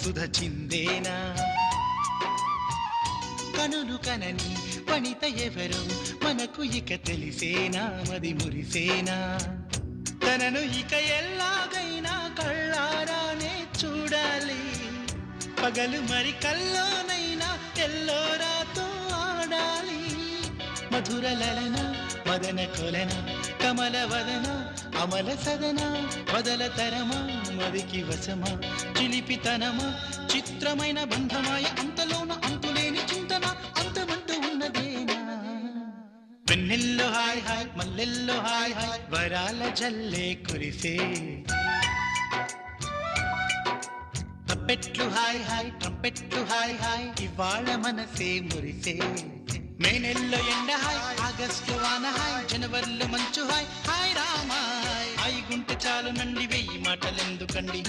సుధ చిందేనా కనులు కనని వనిత ఎవరో మనకు ఇక తెలిసేనా మది మురిసేనా తనను ఇక ఎల్లాగైనా కళ్ళారానే చూడాలి పగలు మరి కల్లోనైనా ఎల్లోరాతో ఆడాలి మధుర లలన మదన కొలన కమల వదన అమల సదన వదల తరమా మదికి వశమా చిలిపితనమా చిత్రమైన బంధమాయ అంతలోన అంతులేని చింతన అంతమంటూ ఉన్నదేనా వెన్నెల్లో హాయ్ హాయ్ మల్లెల్లో హాయ్ హాయ్ వరాల జల్లే కురిసే ట్రంపెట్లు హాయ్ హాయ్ ట్రంపెట్లు హాయ్ హాయ్ ఇవాళ మనసే మురిసే మే నెలలో ఎండ హాయ్ ఆగస్టు వాన హాయ్ జనవరిలో మంచు హాయ్ హాయ్ రామాయ్ హాయ్ గుంటె చాలు నండి వెయ్యి మాటలెందుకండి